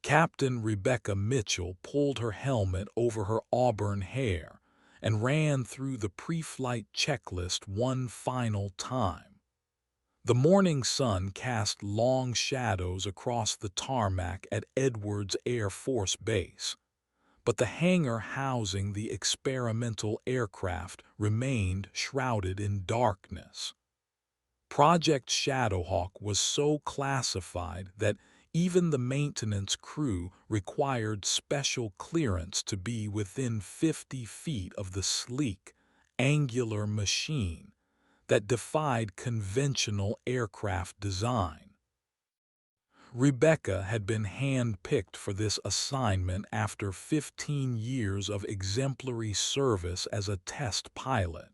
Captain Rebecca Mitchell pulled her helmet over her auburn hair and ran through the pre-flight checklist one final time. The morning sun cast long shadows across the tarmac at Edwards Air Force Base, but the hangar housing the experimental aircraft remained shrouded in darkness. Project Shadowhawk was so classified that even the maintenance crew required special clearance to be within 50 feet of the sleek, angular machine that defied conventional aircraft design. Rebecca had been hand-picked for this assignment after 15 years of exemplary service as a test pilot.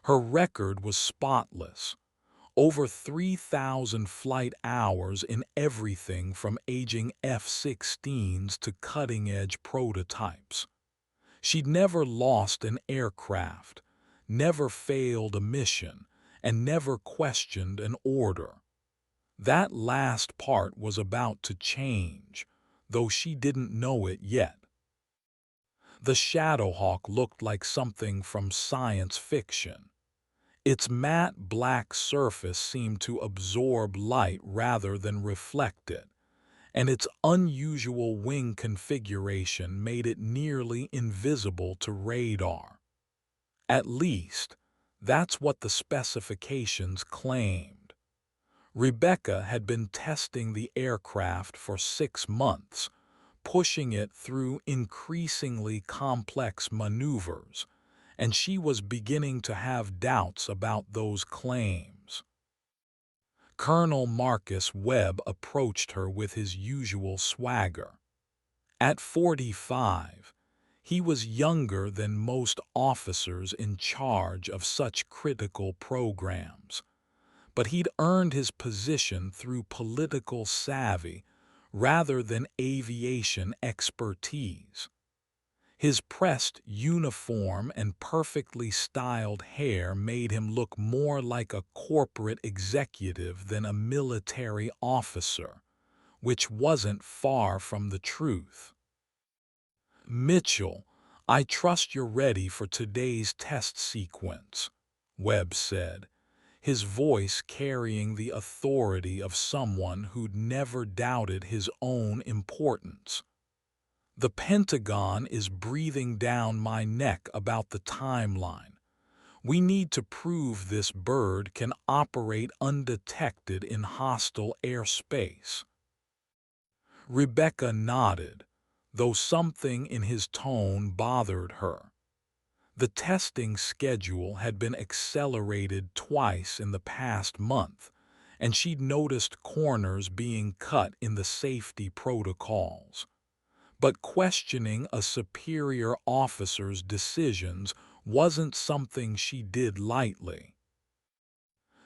Her record was spotless. Over 3,000 flight hours in everything from aging F-16s to cutting-edge prototypes. She'd never lost an aircraft, never failed a mission, and never questioned an order. That last part was about to change, though she didn't know it yet. The Shadowhawk looked like something from science fiction. Its matte black surface seemed to absorb light rather than reflect it, and its unusual wing configuration made it nearly invisible to radar. At least, that's what the specifications claimed. Rebecca had been testing the aircraft for 6 months, pushing it through increasingly complex maneuvers, and she was beginning to have doubts about those claims. Colonel Marcus Webb approached her with his usual swagger. At 45, he was younger than most officers in charge of such critical programs, but he'd earned his position through political savvy rather than aviation expertise. His pressed uniform and perfectly styled hair made him look more like a corporate executive than a military officer, which wasn't far from the truth. "Mitchell, I trust you're ready for today's test sequence," Webb said, his voice carrying the authority of someone who'd never doubted his own importance. "The Pentagon is breathing down my neck about the timeline. We need to prove this bird can operate undetected in hostile airspace." Rebecca nodded, though something in his tone bothered her. The testing schedule had been accelerated twice in the past month, and she'd noticed corners being cut in the safety protocols. But questioning a superior officer's decisions wasn't something she did lightly.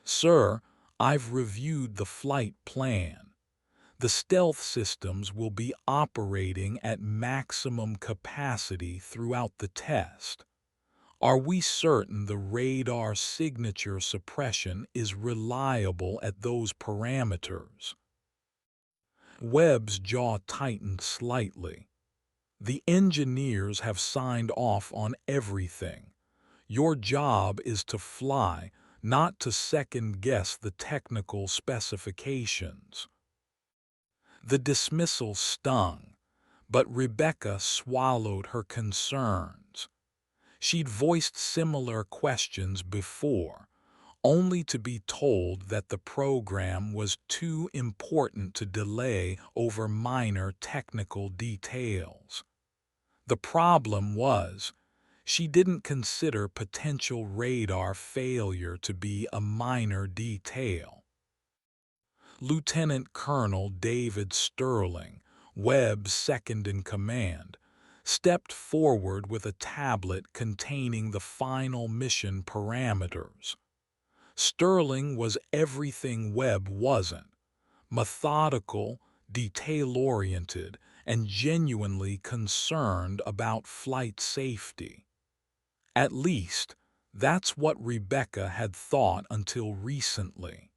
"Sir, I've reviewed the flight plan. The stealth systems will be operating at maximum capacity throughout the test. Are we certain the radar signature suppression is reliable at those parameters?" Webb's jaw tightened slightly. "The engineers have signed off on everything. Your job is to fly, not to second-guess the technical specifications." The dismissal stung, but Rebecca swallowed her concerns. She'd voiced similar questions before, only to be told that the program was too important to delay over minor technical details. The problem was, she didn't consider potential radar failure to be a minor detail. Lieutenant Colonel David Sterling, Webb's second-in-command, stepped forward with a tablet containing the final mission parameters. Sterling was everything Webb wasn't: methodical, detail-oriented, and genuinely concerned about flight safety. At least, that's what Rebecca had thought until recently.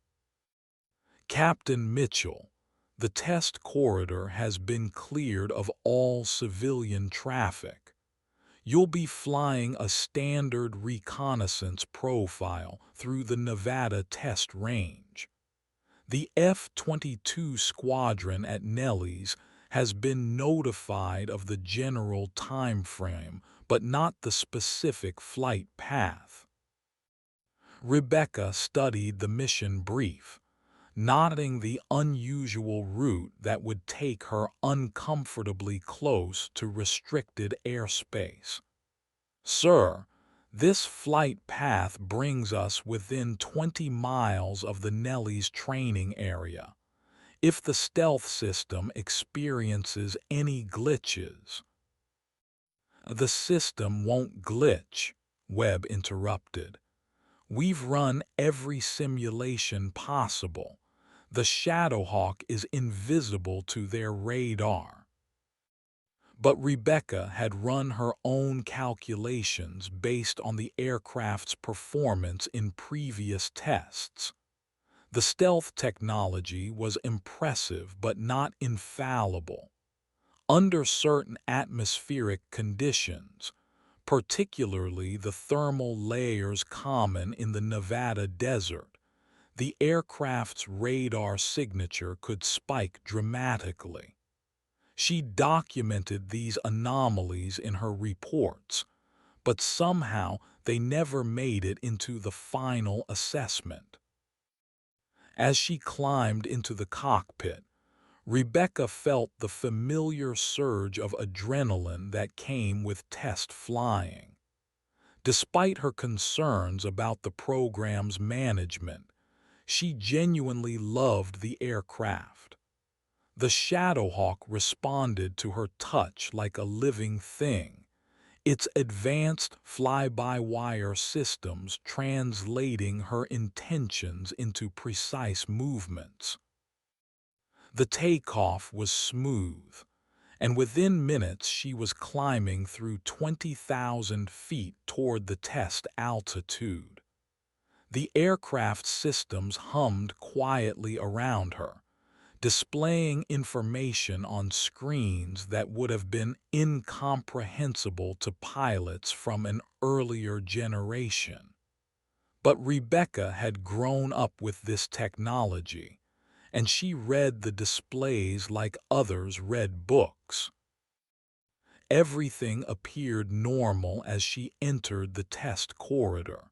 "Captain Mitchell, The test corridor has been cleared of all civilian traffic. You'll be flying a standard reconnaissance profile through the Nevada test range. The F-22 squadron at Nellis has been notified of the general timeframe, but not the specific flight path. Rebecca studied the mission brief, noting the unusual route that would take her uncomfortably close to restricted airspace. "Sir, this flight path brings us within 20 miles of the Nellis training area. If the stealth system experiences any glitches—" "The system won't glitch," Webb interrupted. "We've run every simulation possible. The Shadowhawk is invisible to their radar." But Rebecca had run her own calculations based on the aircraft's performance in previous tests. The stealth technology was impressive but not infallible. Under certain atmospheric conditions, particularly the thermal layers common in the Nevada desert, the aircraft's radar signature could spike dramatically. She documented these anomalies in her reports, but somehow they never made it into the final assessment. As she climbed into the cockpit, Rebecca felt the familiar surge of adrenaline that came with test flying. Despite her concerns about the program's management, she genuinely loved the aircraft. The Shadowhawk responded to her touch like a living thing, its advanced fly-by-wire systems translating her intentions into precise movements. The takeoff was smooth, and within minutes she was climbing through 20,000 feet toward the test altitude. The aircraft's systems hummed quietly around her, displaying information on screens that would have been incomprehensible to pilots from an earlier generation. But Rebecca had grown up with this technology, and she read the displays like others read books. Everything appeared normal as she entered the test corridor.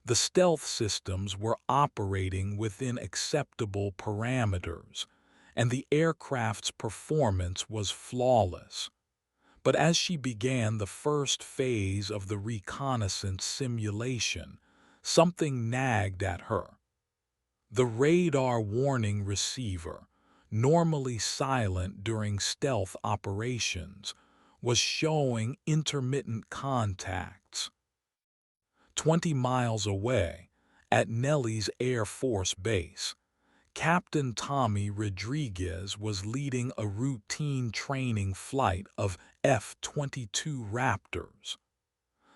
The stealth systems were operating within acceptable parameters, and the aircraft's performance was flawless. But as she began the first phase of the reconnaissance simulation, something nagged at her. The radar warning receiver, normally silent during stealth operations, was showing intermittent contacts. 20 miles away, at Nellis Air Force Base, Captain Tommy Rodriguez was leading a routine training flight of F-22 Raptors.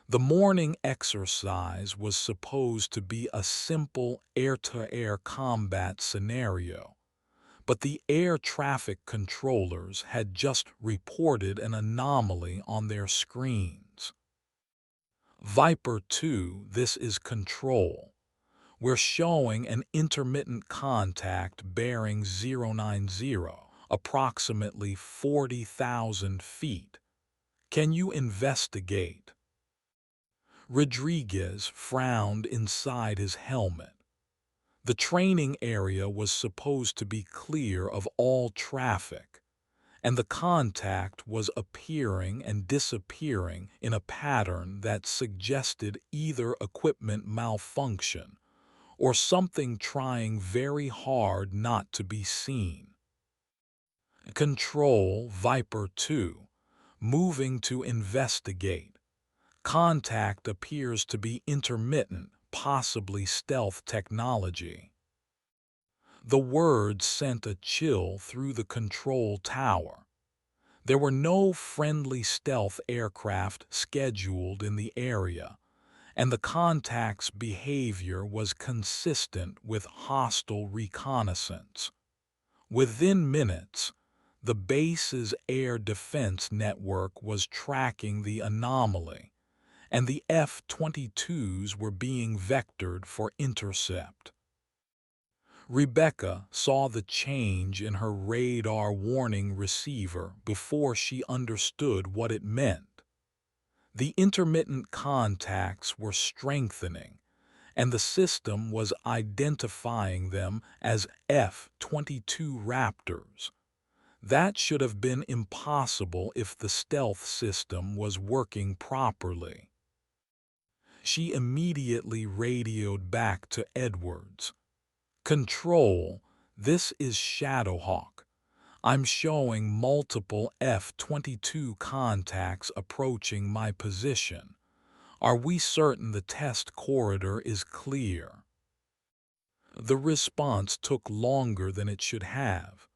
The morning exercise was supposed to be a simple air-to-air combat scenario, but the air traffic controllers had just reported an anomaly on their screens. Viper 2, this is control. We're showing an intermittent contact bearing 090, approximately 40,000 feet. Can you investigate? Rodriguez frowned inside his helmet. The training area was supposed to be clear of all traffic, and the contact was appearing and disappearing in a pattern that suggested either equipment malfunction or something trying very hard not to be seen. Control Viper 2, moving to investigate. Contact appears to be intermittent, possibly stealth technology. The words sent a chill through the control tower. There were no friendly stealth aircraft scheduled in the area, and the contact's behavior was consistent with hostile reconnaissance. Within minutes, the base's air defense network was tracking the anomaly, and the F-22s were being vectored for intercept. Rebecca saw the change in her radar warning receiver before she understood what it meant. The intermittent contacts were strengthening, and the system was identifying them as F-22 Raptors. That should have been impossible if the stealth system was working properly. She immediately radioed back to Edwards. "Control, this is Shadowhawk. I'm showing multiple F-22 contacts approaching my position. Are we certain the test corridor is clear?" The response took longer than it should have.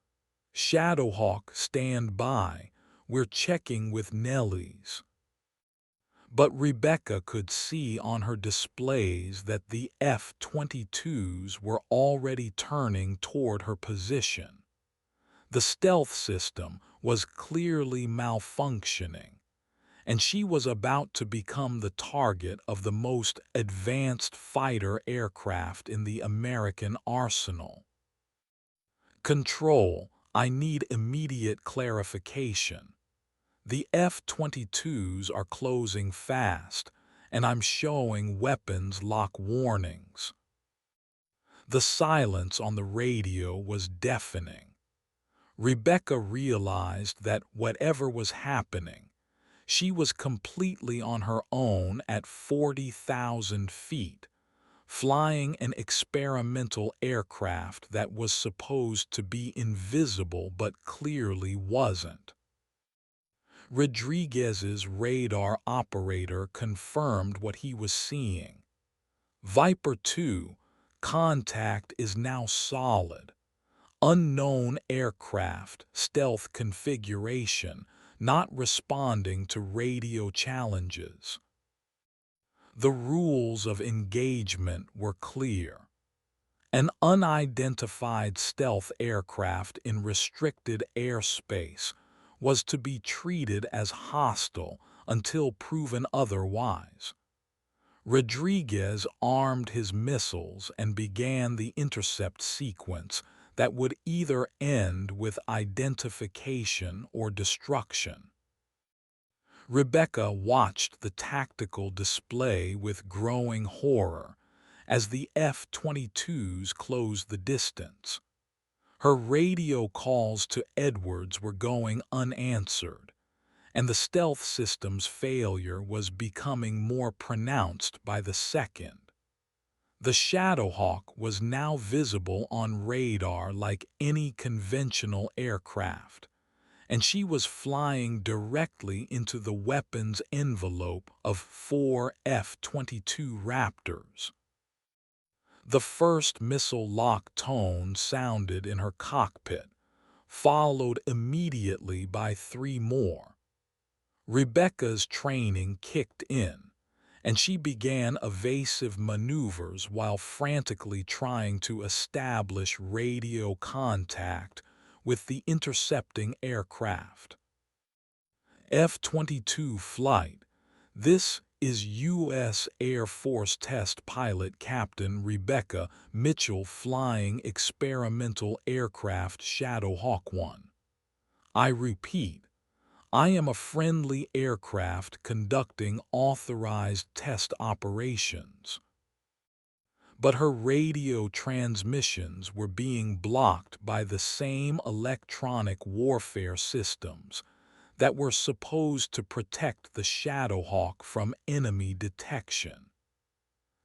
"Shadowhawk, stand by. We're checking with Nellies." But Rebecca could see on her displays that the F-22s were already turning toward her position. The stealth system was clearly malfunctioning, and she was about to become the target of the most advanced fighter aircraft in the American arsenal. "Control, I need immediate clarification. The F-22s are closing fast, and I'm showing weapons lock warnings." The silence on the radio was deafening. Rebecca realized that whatever was happening, she was completely on her own at 40,000 feet, flying an experimental aircraft that was supposed to be invisible but clearly wasn't. Rodriguez's radar operator confirmed what he was seeing. "Viper 2, contact is now solid. Unknown aircraft, stealth configuration, not responding to radio challenges." The rules of engagement were clear. An unidentified stealth aircraft in restricted airspace was to be treated as hostile until proven otherwise. Rodriguez armed his missiles and began the intercept sequence that would either end with identification or destruction. Rebecca watched the tactical display with growing horror as the F-22s closed the distance. Her radio calls to Edwards were going unanswered, and the stealth system's failure was becoming more pronounced by the second. The Shadowhawk was now visible on radar like any conventional aircraft, and she was flying directly into the weapons envelope of 4 F-22 Raptors. The first missile lock tone sounded in her cockpit, followed immediately by 3 more. Rebecca's training kicked in, and she began evasive maneuvers while frantically trying to establish radio contact with the intercepting aircraft. F-22 flight. This is U.S. Air Force Test Pilot Captain Rebecca Mitchell flying experimental aircraft Shadowhawk 1. I repeat, I am a friendly aircraft conducting authorized test operations. But her radio transmissions were being blocked by the same electronic warfare systems that were supposed to protect the Shadowhawk from enemy detection.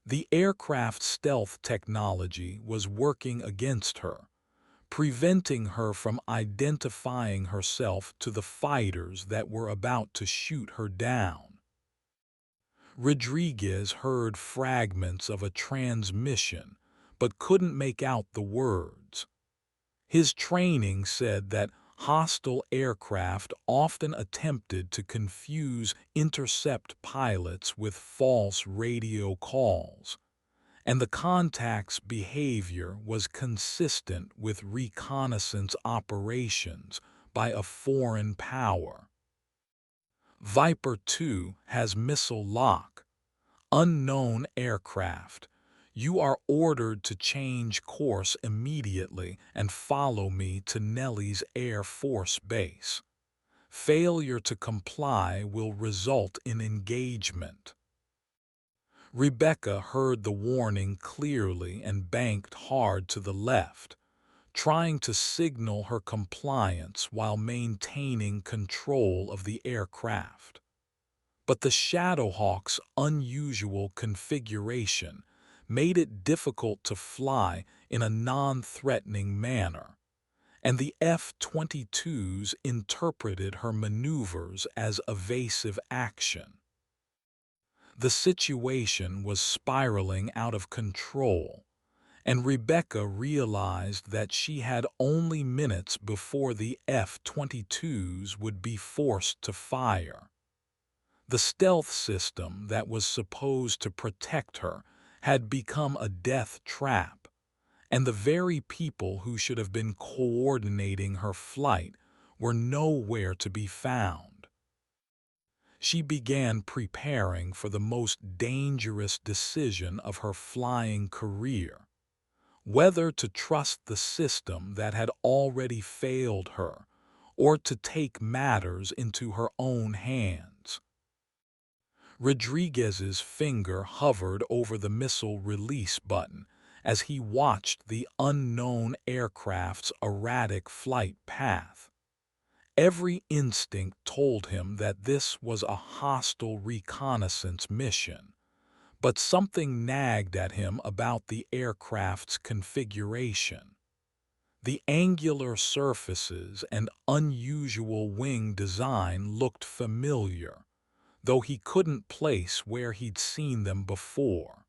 The aircraft's stealth technology was working against her, preventing her from identifying herself to the fighters that were about to shoot her down. Rodriguez heard fragments of a transmission, but couldn't make out the words. His training said that hostile aircraft often attempted to confuse intercept pilots with false radio calls, and the contact's behavior was consistent with reconnaissance operations by a foreign power. Viper 2 has missile lock. Unknown aircraft. You are ordered to change course immediately and follow me to Nelly's Air Force Base. Failure to comply will result in engagement. Rebecca heard the warning clearly and banked hard to the left, trying to signal her compliance while maintaining control of the aircraft. But the Shadowhawk's unusual configuration made it difficult to fly in a non-threatening manner, and the F-22s interpreted her maneuvers as evasive action. The situation was spiraling out of control, and Rebecca realized that she had only minutes before the F-22s would be forced to fire. The stealth system that was supposed to protect her had become a death trap, and the very people who should have been coordinating her flight were nowhere to be found. She began preparing for the most dangerous decision of her flying career: whether to trust the system that had already failed her or to take matters into her own hands. Rodriguez's finger hovered over the missile release button as he watched the unknown aircraft's erratic flight path. Every instinct told him that this was a hostile reconnaissance mission, but something nagged at him about the aircraft's configuration. The angular surfaces and unusual wing design looked familiar, though he couldn't place where he'd seen them before.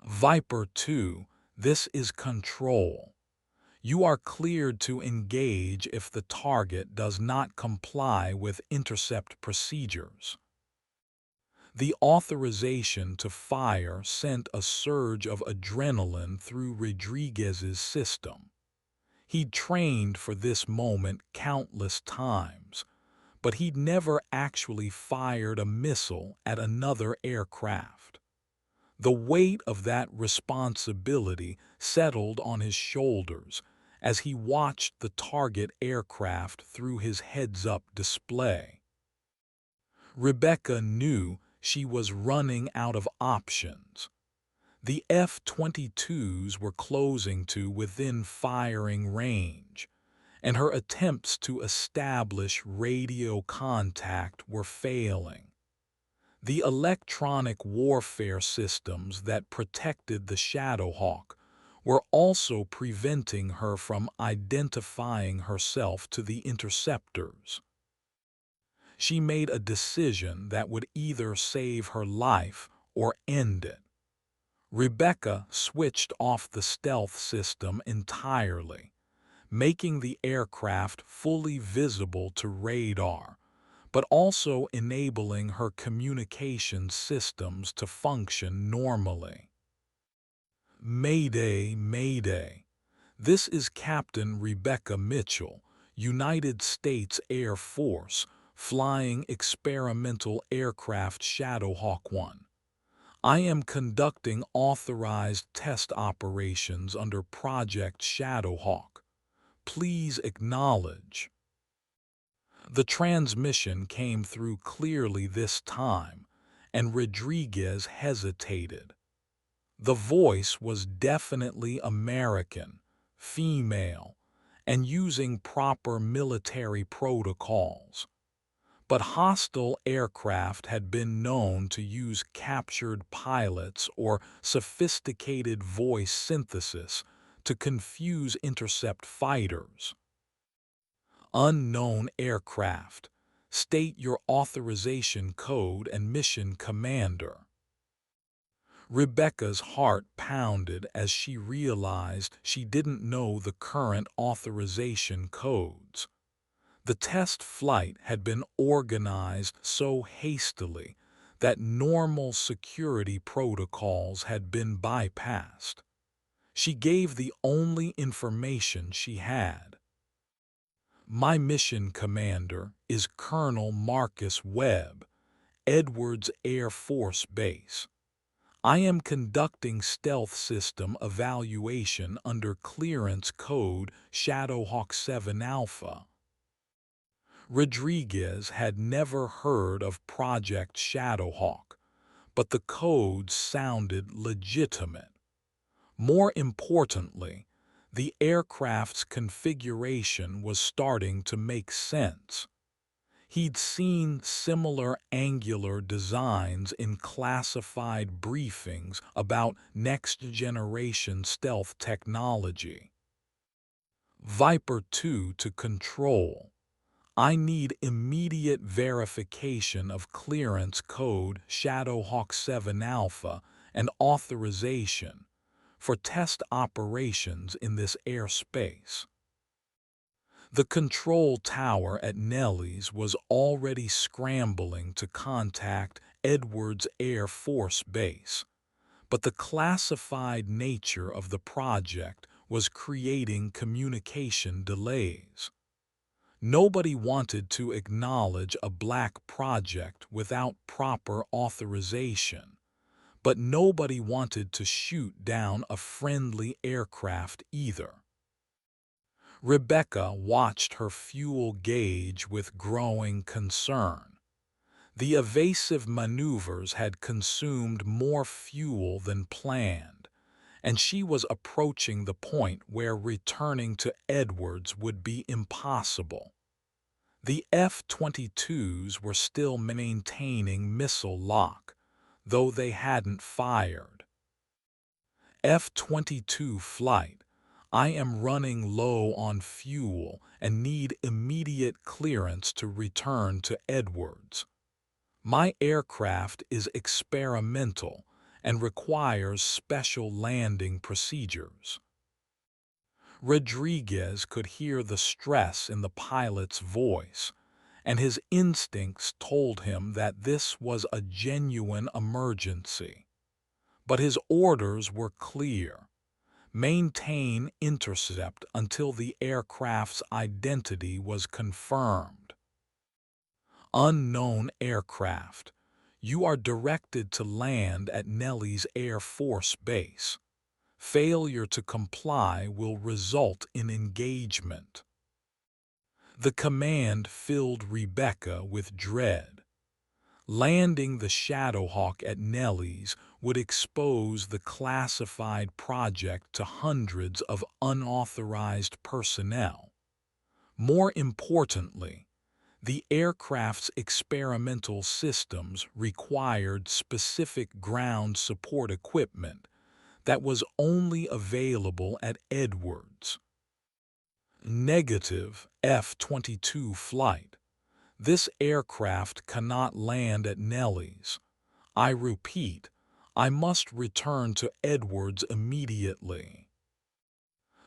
Viper 2, this is Control. You are cleared to engage if the target does not comply with intercept procedures. The authorization to fire sent a surge of adrenaline through Rodriguez's system. He'd trained for this moment countless times, but he'd never actually fired a missile at another aircraft. The weight of that responsibility settled on his shoulders as he watched the target aircraft through his heads-up display. Rebecca knew she was running out of options. The F-22s were closing to within firing range, and her attempts to establish radio contact were failing. The electronic warfare systems that protected the Shadowhawk were also preventing her from identifying herself to the interceptors. She made a decision that would either save her life or end it. Rebecca switched off the stealth system entirely, making the aircraft fully visible to radar, but also enabling her communication systems to function normally. Mayday, Mayday. This is Captain Rebecca Mitchell, United States Air Force, flying experimental aircraft Shadowhawk 1. I am conducting authorized test operations under Project Shadowhawk. Please acknowledge. The transmission came through clearly this time, and Rodriguez hesitated. The voice was definitely American, female, and using proper military protocols. But hostile aircraft had been known to use captured pilots or sophisticated voice synthesis to confuse intercept fighters. Unknown aircraft. State your authorization code and mission commander. Rebecca's heart pounded as she realized she didn't know the current authorization codes. The test flight had been organized so hastily that normal security protocols had been bypassed. She gave the only information she had. My mission commander is Colonel Marcus Webb, Edwards Air Force Base. I am conducting stealth system evaluation under clearance code Shadowhawk 7 Alpha. Rodriguez had never heard of Project Shadowhawk, but the codes sounded legitimate. More importantly, the aircraft's configuration was starting to make sense. He'd seen similar angular designs in classified briefings about next-generation stealth technology. Viper 2 to control. I need immediate verification of clearance code Shadowhawk 7 Alpha and authorization for test operations in this airspace. The control tower at Nelly's was already scrambling to contact Edwards Air Force Base, but the classified nature of the project was creating communication delays. Nobody wanted to acknowledge a black project without proper authorization, but nobody wanted to shoot down a friendly aircraft either. Rebecca watched her fuel gauge with growing concern. The evasive maneuvers had consumed more fuel than planned, and she was approaching the point where returning to Edwards would be impossible. The F-22s were still maintaining missile lock, though they hadn't fired. F-22 flight. I am running low on fuel and need immediate clearance to return to Edwards. My aircraft is experimental and requires special landing procedures. Rodriguez could hear the stress in the pilot's voice, and his instincts told him that this was a genuine emergency. But his orders were clear. Maintain intercept until the aircraft's identity was confirmed. Unknown aircraft. You are directed to land at Nelly's Air Force Base. Failure to comply will result in engagement. The command filled Rebecca with dread. Landing the Shadowhawk at Nelly's would expose the classified project to hundreds of unauthorized personnel. More importantly, the aircraft's experimental systems required specific ground support equipment that was only available at Edwards. Negative F-22 flight. This aircraft cannot land at Nelly's. I repeat, I must return to Edwards immediately.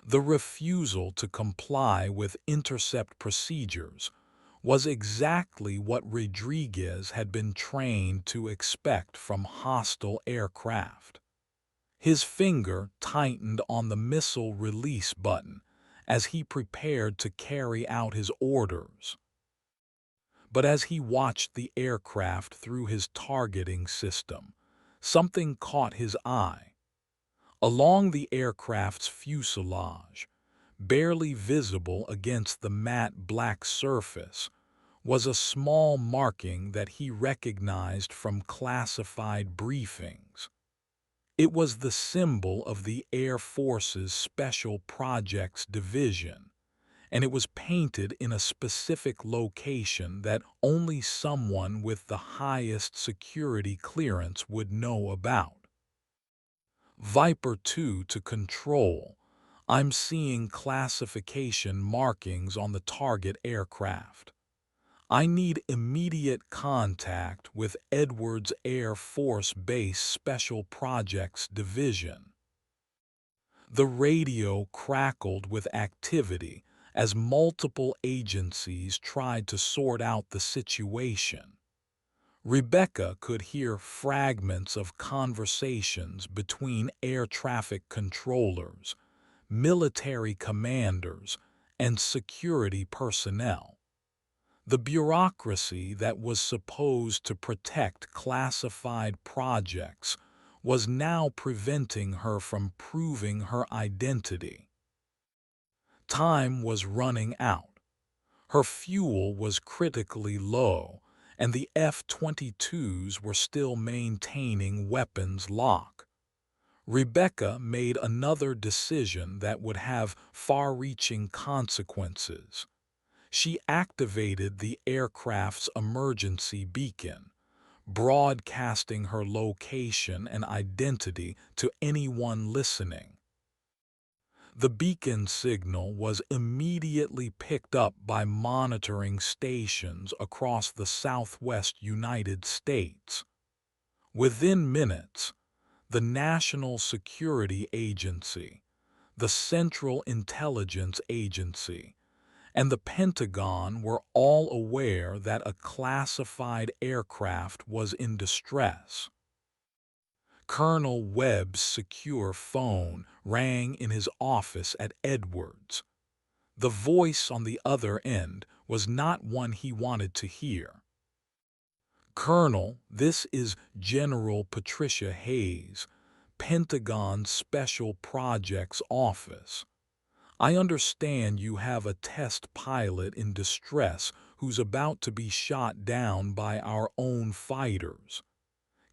The refusal to comply with intercept procedures was exactly what Rodriguez had been trained to expect from hostile aircraft. His finger tightened on the missile release button as he prepared to carry out his orders. But as he watched the aircraft through his targeting system, something caught his eye. Along the aircraft's fuselage, barely visible against the matte black surface, was a small marking that he recognized from classified briefings. It was the symbol of the Air Force's Special Projects Division, and it was painted in a specific location that only someone with the highest security clearance would know about. Viper 2 to control. I'm seeing classification markings on the target aircraft. I need immediate contact with Edwards Air Force Base Special Projects Division. The radio crackled with activity as multiple agencies tried to sort out the situation. Rebecca could hear fragments of conversations between air traffic controllers, military commanders, and security personnel. The bureaucracy that was supposed to protect classified projects was now preventing her from proving her identity. Time was running out. Her fuel was critically low, and the F-22s were still maintaining weapons lock. Rebecca made another decision that would have far-reaching consequences. She activated the aircraft's emergency beacon, broadcasting her location and identity to anyone listening. The beacon signal was immediately picked up by monitoring stations across the southwest United States. Within minutes, the National Security Agency, the Central Intelligence Agency, and the Pentagon were all aware that a classified aircraft was in distress. Colonel Webb's secure phone rang in his office at Edwards. The voice on the other end was not one he wanted to hear. "Colonel, this is General Patricia Hayes, Pentagon Special Projects Office. I understand you have a test pilot in distress who's about to be shot down by our own fighters.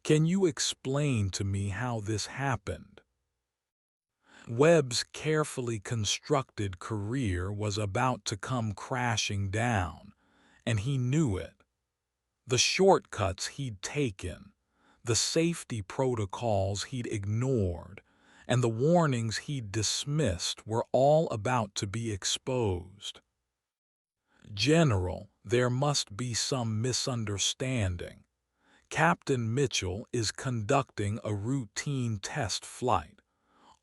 Can you explain to me how this happened?" Webb's carefully constructed career was about to come crashing down, and he knew it. The shortcuts he'd taken, the safety protocols he'd ignored, and the warnings he'd dismissed were all about to be exposed. "General, there must be some misunderstanding. Captain Mitchell is conducting a routine test flight.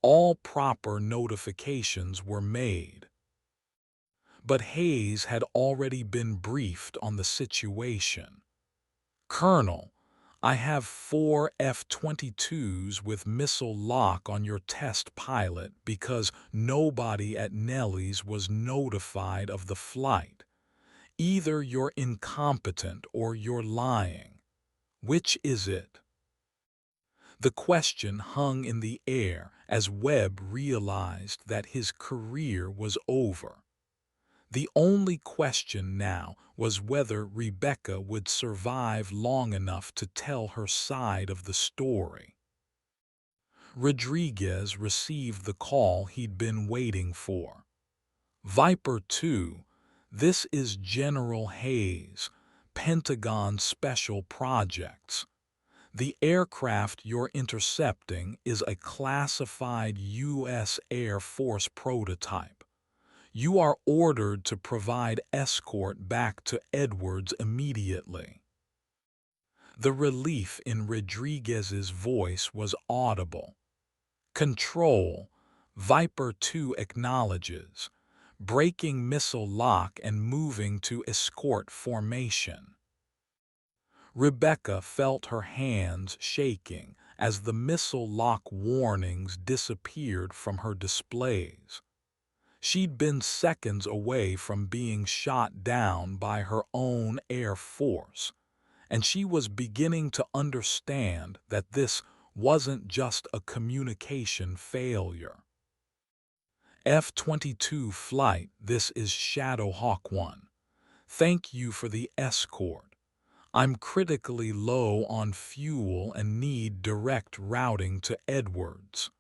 All proper notifications were made." But Hayes had already been briefed on the situation. "Colonel, I have 4 F-22s with missile lock on your test pilot because nobody at Nellie's was notified of the flight. Either you're incompetent or you're lying. Which is it?" The question hung in the air as Webb realized that his career was over. The only question now was whether Rebecca would survive long enough to tell her side of the story. Rodriguez received the call he'd been waiting for. "Viper 2, this is General Hayes, Pentagon Special Projects. The aircraft you're intercepting is a classified U.S. Air Force prototype. You are ordered to provide escort back to Edwards immediately." The relief in Rodriguez's voice was audible. "Control, Viper 2 acknowledges. Breaking missile lock and moving to escort formation." Rebecca felt her hands shaking as the missile lock warnings disappeared from her displays. She'd been seconds away from being shot down by her own Air Force, and she was beginning to understand that this wasn't just a communication failure. "F-22 flight, this is Shadowhawk 1. Thank you for the escort. I'm critically low on fuel and need direct routing to Edwards."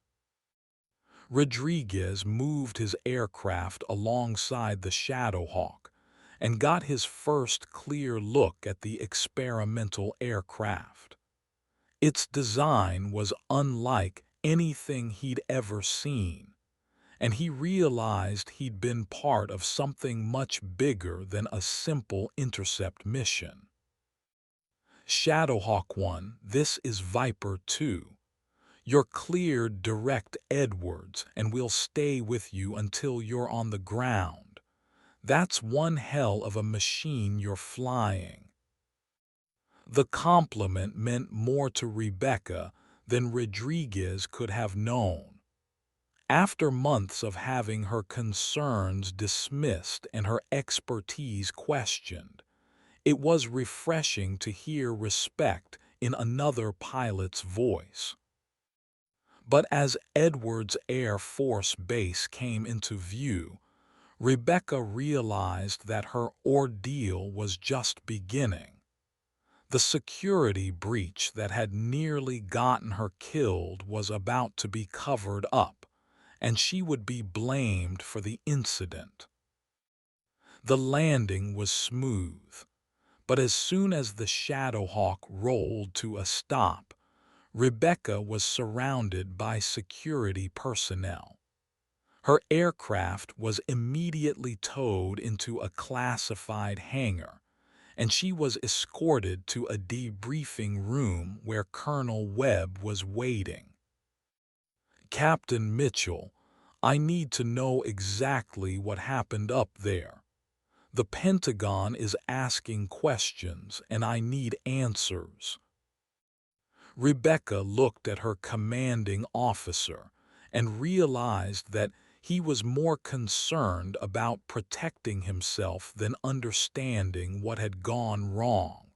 Rodriguez moved his aircraft alongside the Shadowhawk and got his first clear look at the experimental aircraft. Its design was unlike anything he'd ever seen, and he realized he'd been part of something much bigger than a simple intercept mission. "Shadowhawk 1, this is Viper 2. You're cleared direct Edwards, and we'll stay with you until you're on the ground. That's one hell of a machine you're flying." The compliment meant more to Rebecca than Rodriguez could have known. After months of having her concerns dismissed and her expertise questioned, it was refreshing to hear respect in another pilot's voice. But as Edwards Air Force Base came into view, Rebecca realized that her ordeal was just beginning. The security breach that had nearly gotten her killed was about to be covered up, and she would be blamed for the incident. The landing was smooth, but as soon as the Shadowhawk rolled to a stop, Rebecca was surrounded by security personnel. Her aircraft was immediately towed into a classified hangar, and she was escorted to a debriefing room where Colonel Webb was waiting. "Captain Mitchell, I need to know exactly what happened up there. The Pentagon is asking questions, and I need answers." Rebecca looked at her commanding officer and realized that he was more concerned about protecting himself than understanding what had gone wrong.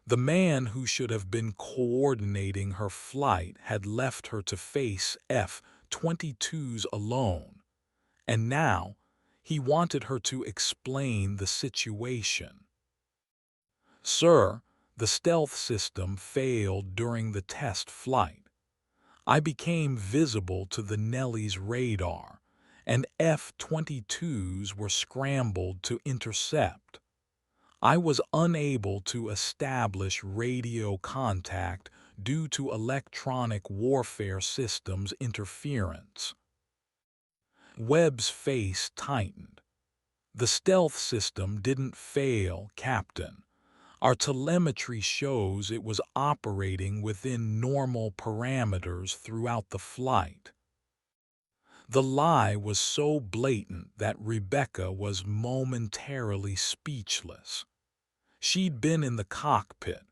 The man who should have been coordinating her flight had left her to face F-22s alone, and now he wanted her to explain the situation. "Sir, the stealth system failed during the test flight. I became visible to the Nellies' radar, and F-22s were scrambled to intercept. I was unable to establish radio contact due to electronic warfare systems interference." Webb's face tightened. "The stealth system didn't fail, Captain. Our telemetry shows it was operating within normal parameters throughout the flight." The lie was so blatant that Rebecca was momentarily speechless. She'd been in the cockpit,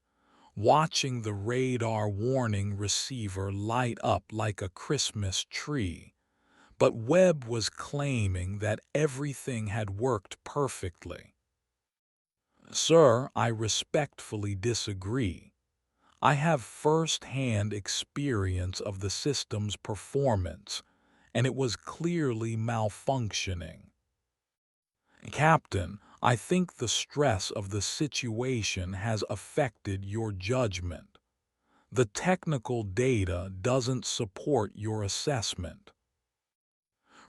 watching the radar warning receiver light up like a Christmas tree, but Webb was claiming that everything had worked perfectly. "Sir, I respectfully disagree. I have first-hand experience of the system's performance, and it was clearly malfunctioning. Captain, I think the stress of the situation has affected your judgment. The technical data doesn't support your assessment."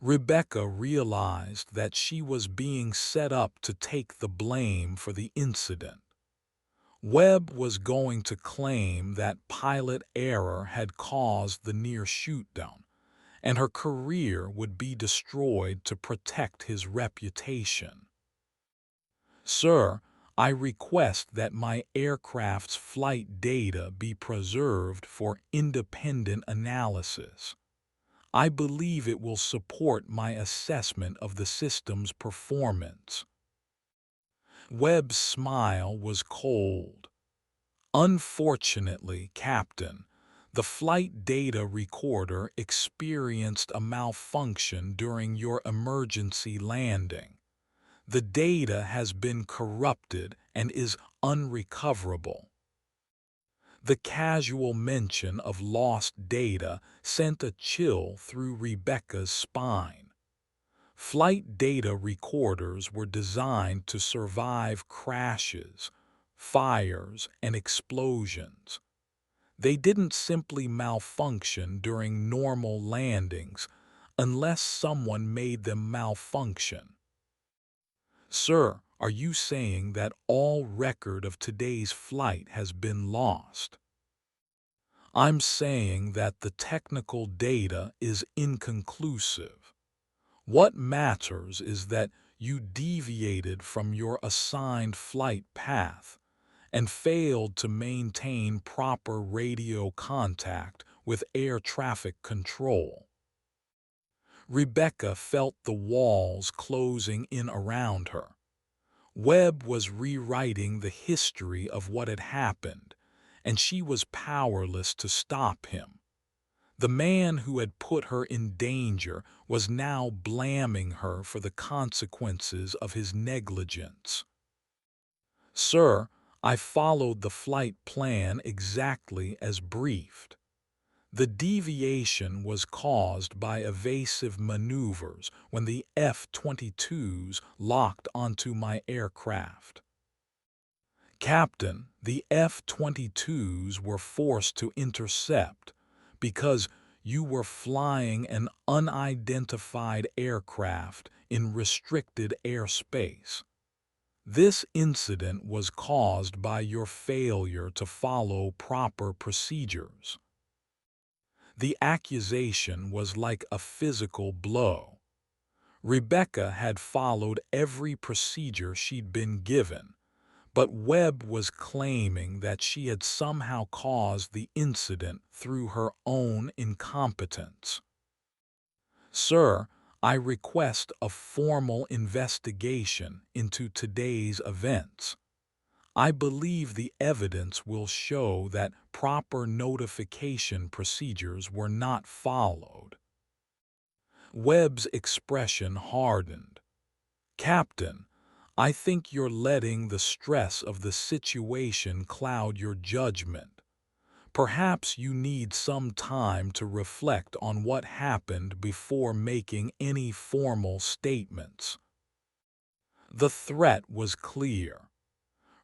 Rebecca realized that she was being set up to take the blame for the incident. Webb was going to claim that pilot error had caused the near shootdown, and her career would be destroyed to protect his reputation. "Sir, I request that my aircraft's flight data be preserved for independent analysis. I believe it will support my assessment of the system's performance." Webb's smile was cold. "Unfortunately, Captain, the flight data recorder experienced a malfunction during your emergency landing. The data has been corrupted and is unrecoverable." The casual mention of lost data sent a chill through Rebecca's spine. Flight data recorders were designed to survive crashes, fires, and explosions. They didn't simply malfunction during normal landings unless someone made them malfunction. "Sir, are you saying that all record of today's flight has been lost?" "I'm saying that the technical data is inconclusive. What matters is that you deviated from your assigned flight path and failed to maintain proper radio contact with air traffic control." Rebecca felt the walls closing in around her. Webb was rewriting the history of what had happened, and she was powerless to stop him. The man who had put her in danger was now blaming her for the consequences of his negligence. "Sir, I followed the flight plan exactly as briefed. The deviation was caused by evasive maneuvers when the F-22s locked onto my aircraft. Captain, the F-22s were forced to intercept because you were flying an unidentified aircraft in restricted airspace. This incident was caused by your failure to follow proper procedures." The accusation was like a physical blow. Rebecca had followed every procedure she'd been given, but Webb was claiming that she had somehow caused the incident through her own incompetence. "Sir, I request a formal investigation into today's events. I believe the evidence will show that proper notification procedures were not followed." Webb's expression hardened. "Captain, I think you're letting the stress of the situation cloud your judgment. Perhaps you need some time to reflect on what happened before making any formal statements." The threat was clear.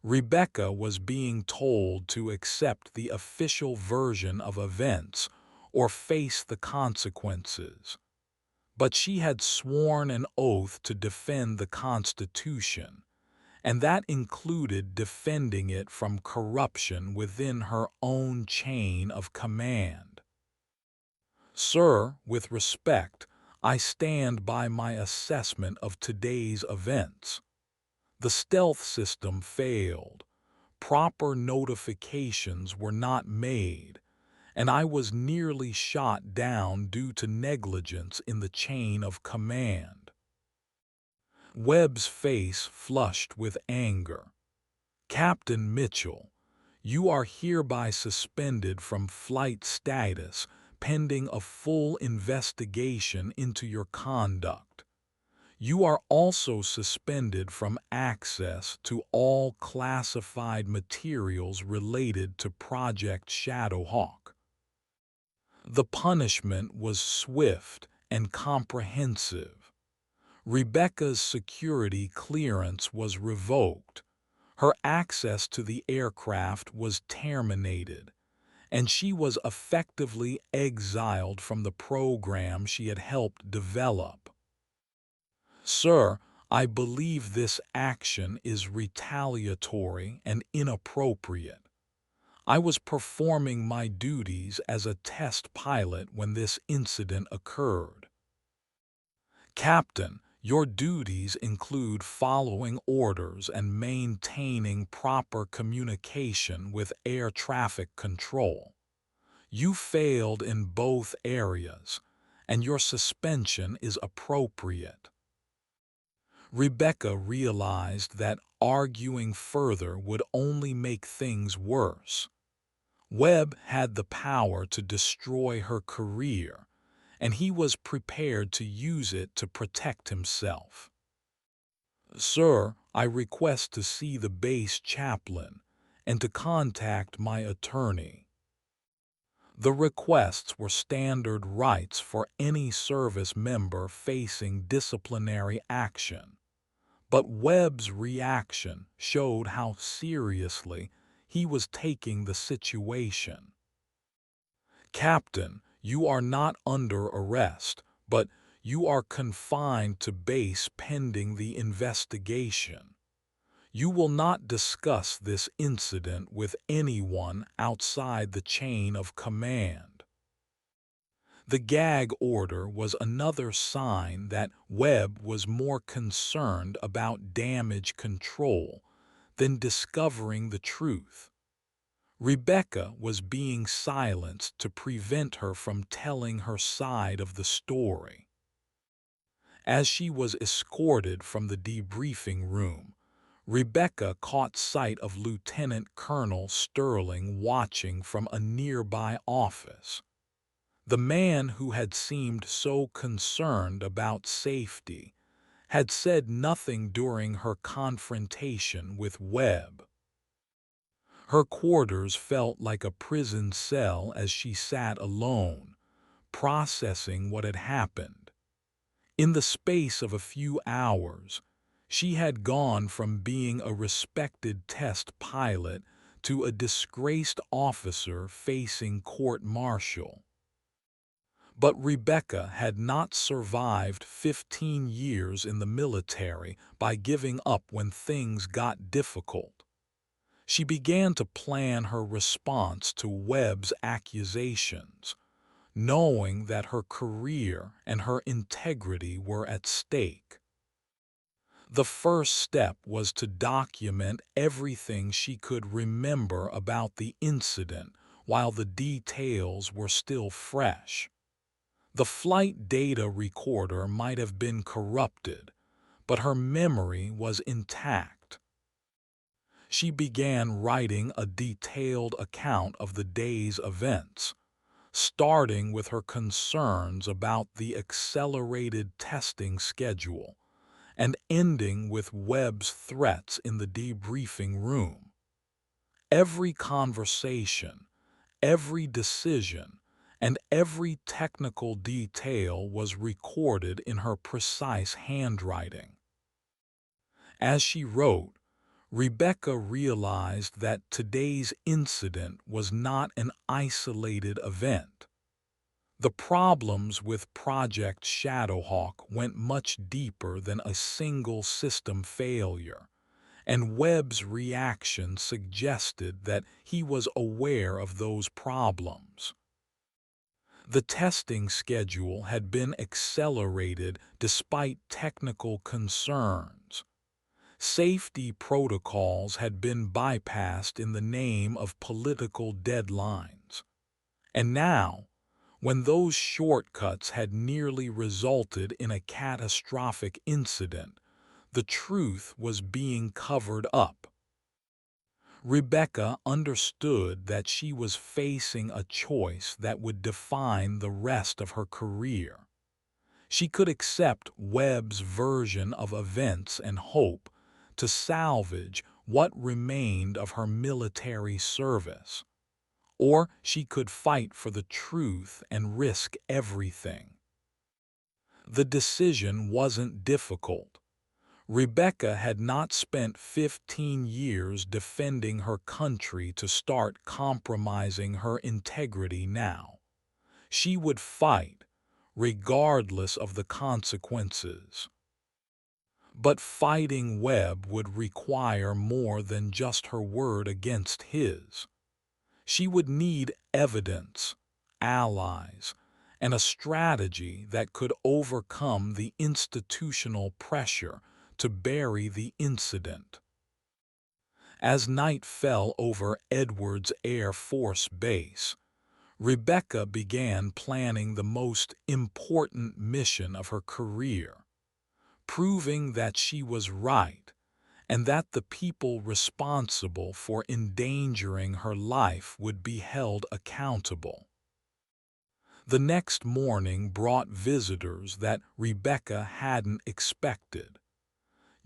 Rebecca was being told to accept the official version of events or face the consequences. But she had sworn an oath to defend the Constitution, and that included defending it from corruption within her own chain of command. "Sir, with respect, I stand by my assessment of today's events. The stealth system failed, proper notifications were not made, and I was nearly shot down due to negligence in the chain of command." Webb's face flushed with anger. "Captain Mitchell, you are hereby suspended from flight status pending a full investigation into your conduct. You are also suspended from access to all classified materials related to Project Shadowhawk." The punishment was swift and comprehensive. Rebecca's security clearance was revoked, her access to the aircraft was terminated, and she was effectively exiled from the program she had helped develop. "Sir, I believe this action is retaliatory and inappropriate. I was performing my duties as a test pilot when this incident occurred." "Captain, your duties include following orders and maintaining proper communication with air traffic control. You failed in both areas, and your suspension is appropriate." Rebecca realized that arguing further would only make things worse. Webb had the power to destroy her career, and he was prepared to use it to protect himself. "Sir, I request to see the base chaplain and to contact my attorney." The requests were standard rights for any service member facing disciplinary action, but Webb's reaction showed how seriously he was taking the situation. "Captain, you are not under arrest, but you are confined to base pending the investigation. You will not discuss this incident with anyone outside the chain of command." The gag order was another sign that Webb was more concerned about damage control than discovering the truth. Rebecca was being silenced to prevent her from telling her side of the story. As she was escorted from the debriefing room, Rebecca caught sight of Lieutenant Colonel Sterling watching from a nearby office. The man who had seemed so concerned about safety had said nothing during her confrontation with Webb. Her quarters felt like a prison cell as she sat alone, processing what had happened. In the space of a few hours, she had gone from being a respected test pilot to a disgraced officer facing court-martial. But Rebecca had not survived 15 years in the military by giving up when things got difficult. She began to plan her response to Webb's accusations, knowing that her career and her integrity were at stake. The first step was to document everything she could remember about the incident while the details were still fresh. The flight data recorder might have been corrupted, but her memory was intact. She began writing a detailed account of the day's events, starting with her concerns about the accelerated testing schedule and ending with Webb's threats in the debriefing room. Every conversation, every decision, and every technical detail was recorded in her precise handwriting. As she wrote, Rebecca realized that today's incident was not an isolated event. The problems with Project Shadowhawk went much deeper than a single system failure, and Webb's reaction suggested that he was aware of those problems. The testing schedule had been accelerated despite technical concerns. Safety protocols had been bypassed in the name of political deadlines. And now, when those shortcuts had nearly resulted in a catastrophic incident, the truth was being covered up. Rebecca understood that she was facing a choice that would define the rest of her career. She could accept Webb's version of events and hope to salvage what remained of her military service, or she could fight for the truth and risk everything. The decision wasn't difficult. Rebecca had not spent 15 years defending her country to start compromising her integrity now. She would fight, regardless of the consequences. But fighting Webb would require more than just her word against his. She would need evidence, allies, and a strategy that could overcome the institutional pressure to bury the incident. As night fell over Edwards Air Force Base, Rebecca began planning the most important mission of her career, proving that she was right and that the people responsible for endangering her life would be held accountable. The next morning brought visitors that Rebecca hadn't expected.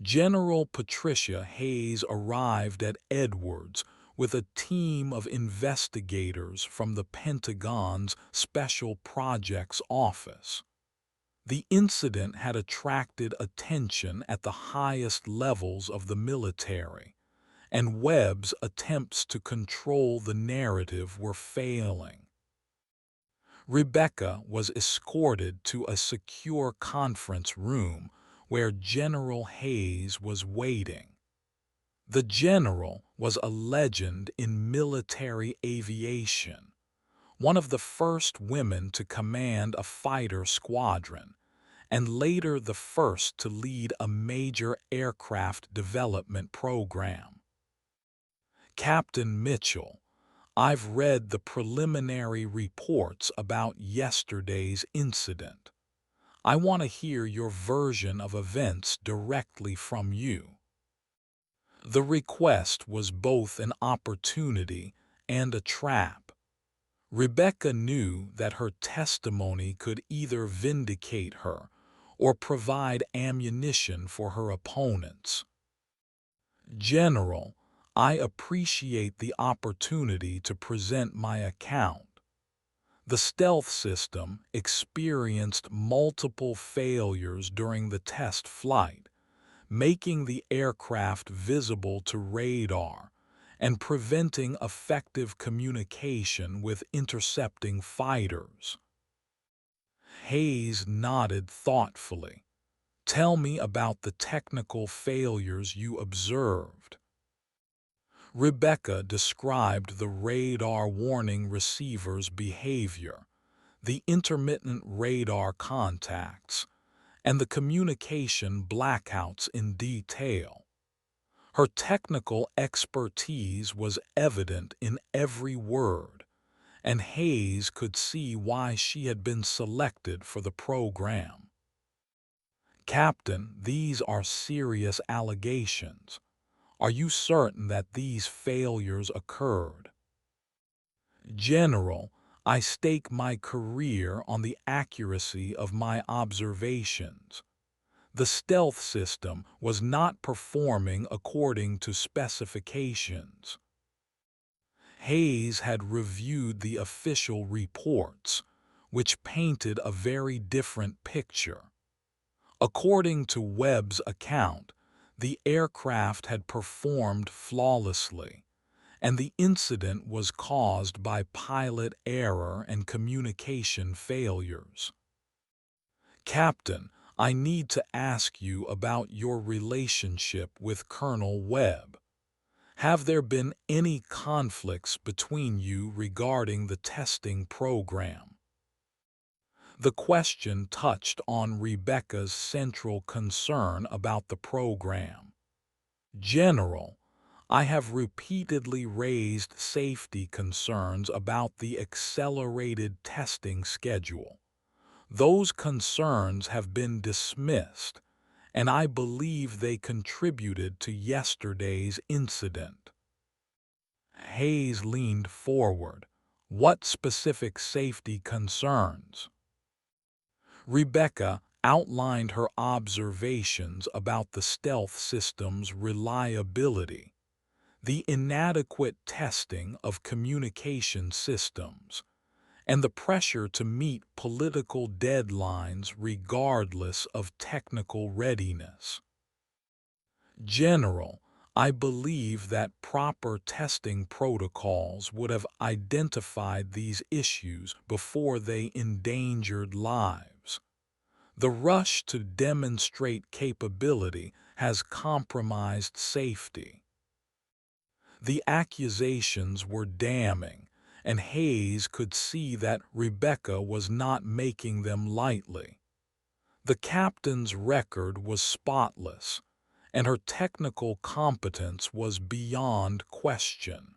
General Patricia Hayes arrived at Edwards with a team of investigators from the Pentagon's Special Projects Office. The incident had attracted attention at the highest levels of the military, and Webb's attempts to control the narrative were failing. Rebecca was escorted to a secure conference room where General Hayes was waiting. The general was a legend in military aviation, one of the first women to command a fighter squadron, and later the first to lead a major aircraft development program. Captain Mitchell, I've read the preliminary reports about yesterday's incident. I want to hear your version of events directly from you. The request was both an opportunity and a trap. Rebecca knew that her testimony could either vindicate her or provide ammunition for her opponents. "General, I appreciate the opportunity to present my account. The stealth system experienced multiple failures during the test flight, making the aircraft visible to radar and preventing effective communication with intercepting fighters." Hayes nodded thoughtfully. "Tell me about the technical failures you observed." Rebecca described the radar warning receiver's behavior, the intermittent radar contacts, and the communication blackouts in detail. Her technical expertise was evident in every word, and Hayes could see why she had been selected for the program. "Captain, these are serious allegations. Are you certain that these failures occurred?" "General, I stake my career on the accuracy of my observations. The stealth system was not performing according to specifications." Hayes had reviewed the official reports, which painted a very different picture. According to Webb's account, the aircraft had performed flawlessly, and the incident was caused by pilot error and communication failures. "Captain, I need to ask you about your relationship with Colonel Webb. Have there been any conflicts between you regarding the testing program?" The question touched on Rebecca's central concern about the program. "General, I have repeatedly raised safety concerns about the accelerated testing schedule. Those concerns have been dismissed, and I believe they contributed to yesterday's incident." Hayes leaned forward. "What specific safety concerns?" Rebecca outlined her observations about the stealth system's reliability, the inadequate testing of communication systems, and the pressure to meet political deadlines regardless of technical readiness. "General, I believe that proper testing protocols would have identified these issues before they endangered lives. The rush to demonstrate capability has compromised safety." The accusations were damning, and Hayes could see that Rebecca was not making them lightly. The captain's record was spotless, and her technical competence was beyond question.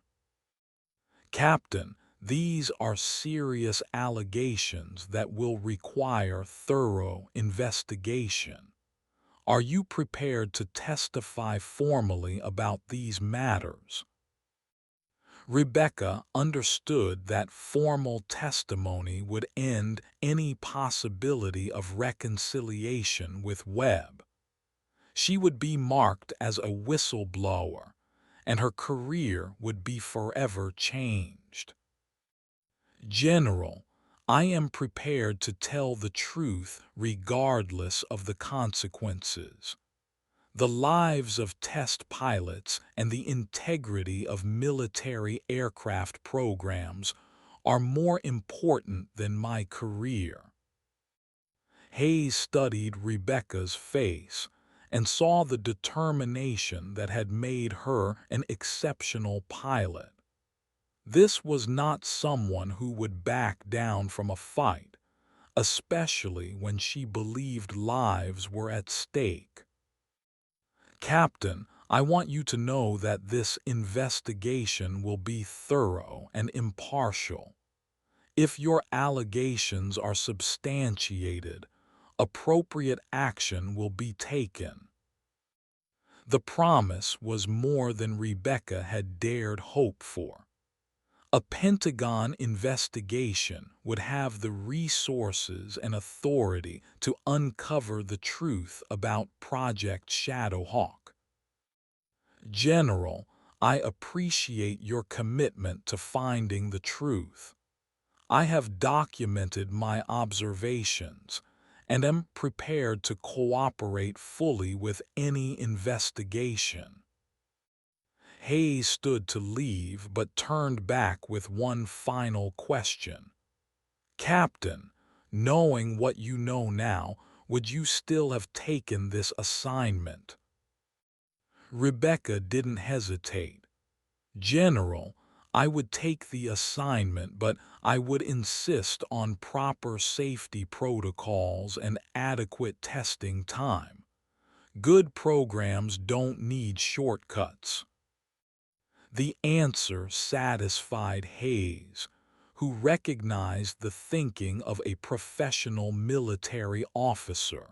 "Captain, these are serious allegations that will require thorough investigation. Are you prepared to testify formally about these matters?" Rebecca understood that formal testimony would end any possibility of reconciliation with Webb. She would be marked as a whistleblower, and her career would be forever changed. "General, I am prepared to tell the truth regardless of the consequences. The lives of test pilots and the integrity of military aircraft programs are more important than my career." Hayes studied Rebecca's face and saw the determination that had made her an exceptional pilot. This was not someone who would back down from a fight, especially when she believed lives were at stake. "Captain, I want you to know that this investigation will be thorough and impartial. If your allegations are substantiated, appropriate action will be taken." The promise was more than Rebecca had dared hope for. A Pentagon investigation would have the resources and authority to uncover the truth about Project Shadowhawk. General, I appreciate your commitment to finding the truth. I have documented my observations and am prepared to cooperate fully with any investigation. Hayes stood to leave but turned back with one final question. Captain, knowing what you know now, would you still have taken this assignment? Rebecca didn't hesitate. General, I would take the assignment, but I would insist on proper safety protocols and adequate testing time. Good programs don't need shortcuts. The answer satisfied Hayes, who recognized the thinking of a professional military officer.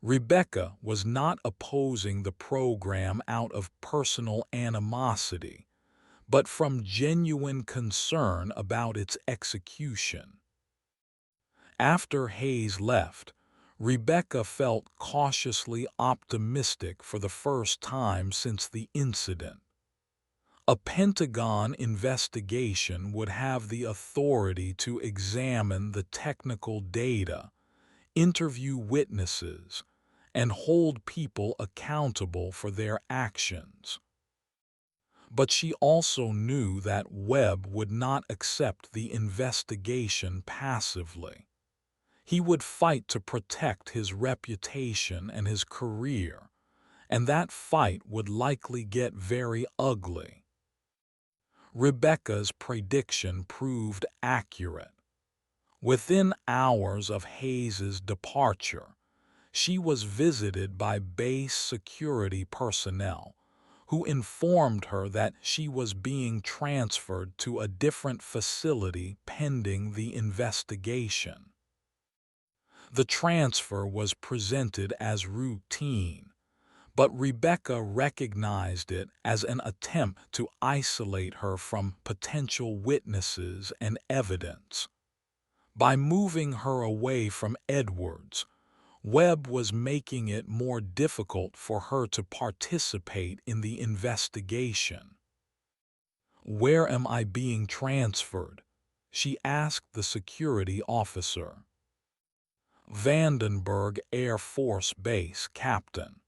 Rebecca was not opposing the program out of personal animosity, but from genuine concern about its execution. After Hayes left, Rebecca felt cautiously optimistic for the first time since the incident. A Pentagon investigation would have the authority to examine the technical data, interview witnesses, and hold people accountable for their actions. But she also knew that Webb would not accept the investigation passively. He would fight to protect his reputation and his career, and that fight would likely get very ugly. Rebecca's prediction proved accurate. Within hours of Hayes's departure, she was visited by base security personnel who informed her that she was being transferred to a different facility pending the investigation. The transfer was presented as routine, but Rebecca recognized it as an attempt to isolate her from potential witnesses and evidence. By moving her away from Edwards, Webb was making it more difficult for her to participate in the investigation. "Where am I being transferred?" she asked the security officer. "Vandenberg Air Force Base, Captain.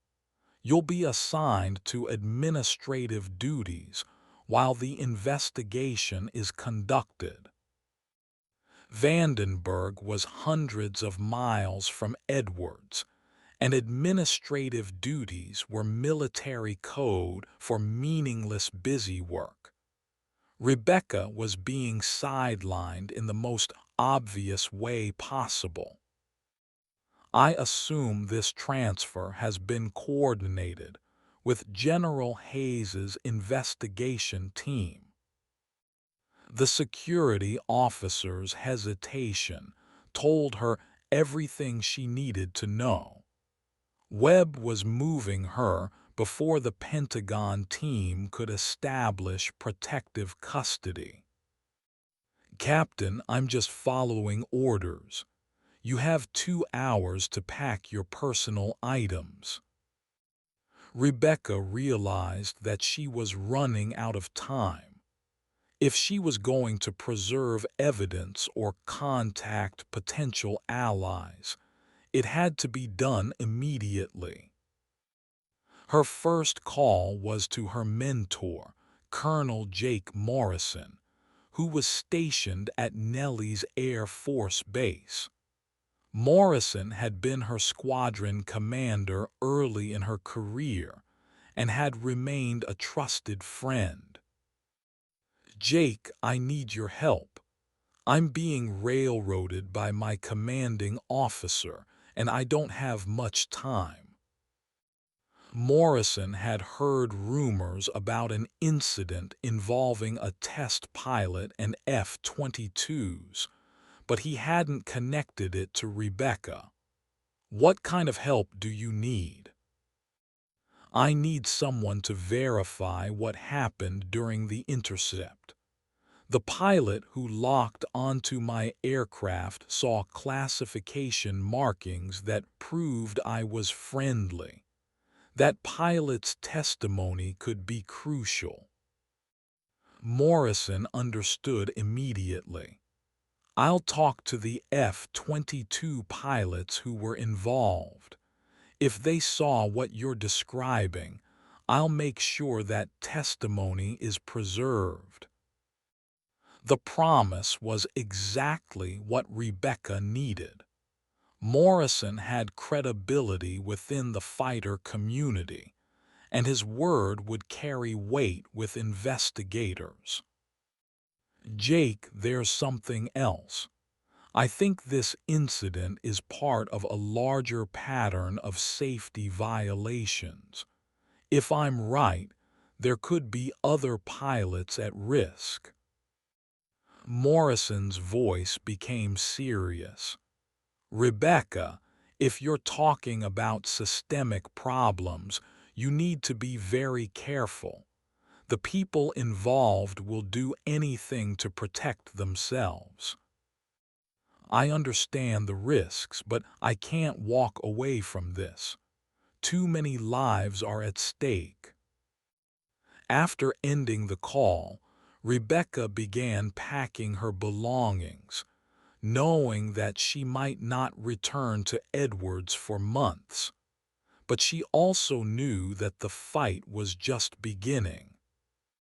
You'll be assigned to administrative duties while the investigation is conducted." Vandenberg was hundreds of miles from Edwards, and administrative duties were military code for meaningless busy work. Rebecca was being sidelined in the most obvious way possible. "I assume this transfer has been coordinated with General Hayes's investigation team." The security officer's hesitation told her everything she needed to know. Webb was moving her before the Pentagon team could establish protective custody. "Captain, I'm just following orders. You have 2 hours to pack your personal items." Rebecca realized that she was running out of time. If she was going to preserve evidence or contact potential allies, it had to be done immediately. Her first call was to her mentor, Colonel Jake Morrison, who was stationed at Nellis Air Force Base. Morrison had been her squadron commander early in her career and had remained a trusted friend. "Jake, I need your help. I'm being railroaded by my commanding officer, and I don't have much time." Morrison had heard rumors about an incident involving a test pilot and F-22s, but he hadn't connected it to Rebecca. "What kind of help do you need?" I need someone to verify what happened during the intercept. The pilot who locked onto my aircraft saw classification markings that proved I was friendly. That pilot's testimony could be crucial. Morrison understood immediately. I'll talk to the F-22 pilots who were involved. If they saw what you're describing, I'll make sure that testimony is preserved. The promise was exactly what Rebecca needed. Morrison had credibility within the fighter community, and his word would carry weight with investigators. Jake, there's something else. I think this incident is part of a larger pattern of safety violations. If I'm right, there could be other pilots at risk. Morrison's voice became serious. Rebecca, if you're talking about systemic problems, you need to be very careful. The people involved will do anything to protect themselves. I understand the risks, but I can't walk away from this. Too many lives are at stake. After ending the call, Rebecca began packing her belongings, knowing that she might not return to Edwards for months. But she also knew that the fight was just beginning.